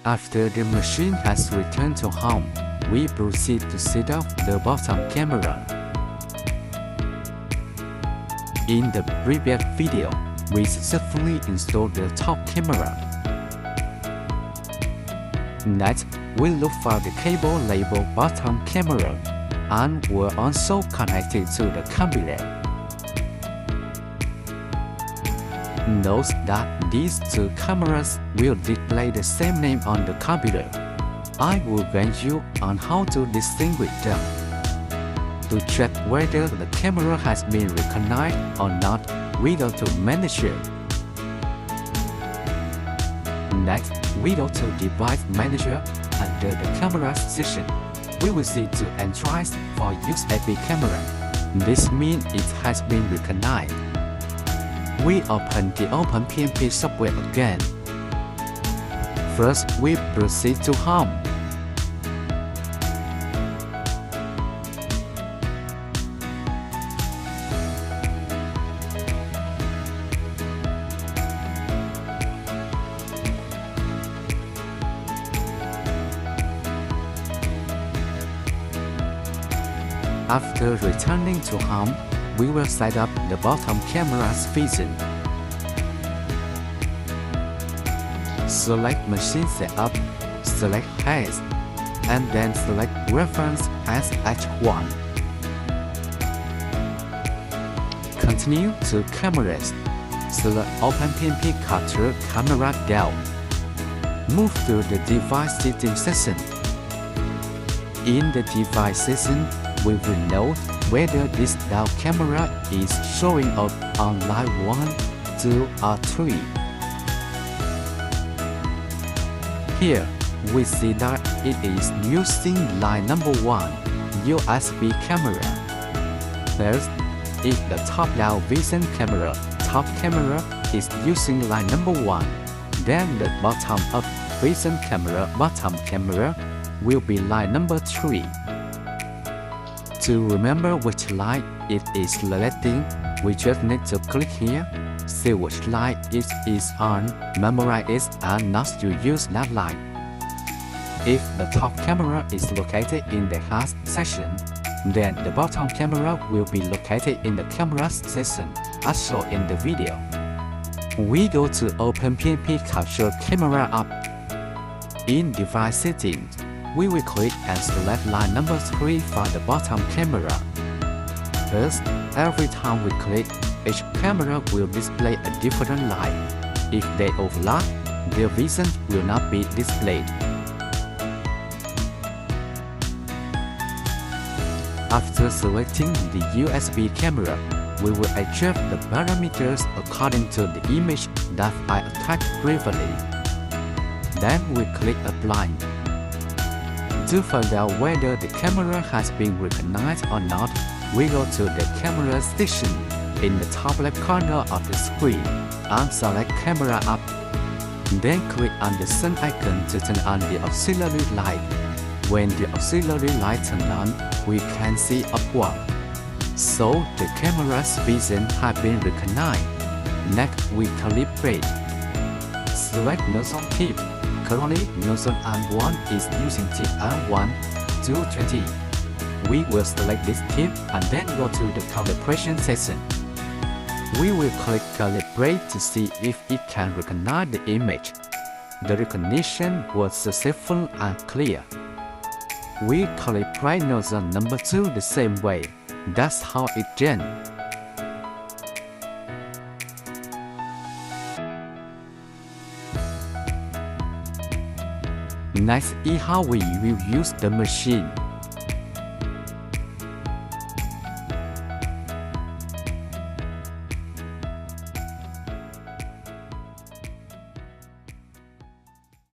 After the machine has returned to home, we proceed to set up the bottom camera. In the previous video, we successfully installed the top camera. Next, we look for the cable labeled bottom camera and were also connected to the computer. Note that these two cameras will display the same name on the computer. I will guide you on how to distinguish them. To check whether the camera has been recognized or not, we go to Manager. Next, we go to Device Manager. Under the camera section, we will see to entries for USB camera. This means it has been recognized. We open the OpenPnP software again. First, we proceed to Home. After returning to home, we will set up the bottom camera's vision. Select Machine Setup, select Hash, and then select Reference as H1. Continue to Cameras. Select OpenPnP Capture Camera Down. Move to the Device Setting section. In the Device section, we will note whether this down camera is showing up on line 1, 2, or 3. Here, we see that it is using line number 1, USB camera. First, if the top-down vision camera, top camera, is using line number 1, then the bottom-up vision camera, bottom camera, will be line number 3. To remember which line it is selecting, we just need to click here, see which line it is on, memorize it, and not to use that line. If the top camera is located in the Hash section, then the bottom camera will be located in the Cameras section, as shown in the video. We go to OpenPnP Capture Camera Up. In Device Settings, we will click and select line number 3 for the bottom camera. First, every time we click, each camera will display a different line. If they overlap, their vision will not be displayed. After selecting the USB camera, we will adjust the parameters according to the image that I attached previously. Then we click Apply. To find out whether the camera has been recognized or not, we go to the Camera section in the top left corner of the screen and select Camera Up. Then click on the sun icon to turn on the auxiliary light. When the auxiliary light turns on, we can see upward. So the camera's vision has been recognized. Next, we calibrate. Select nozzle tip. Currently, nozzle arm 1 is using tip arm 1 to 20. We will select this tip and then go to the calibration section. We will click Calibrate to see if it can recognize the image. The recognition was successful and clear. We calibrate nozzle number 2 the same way. That's how it done. Next is how we will use the machine.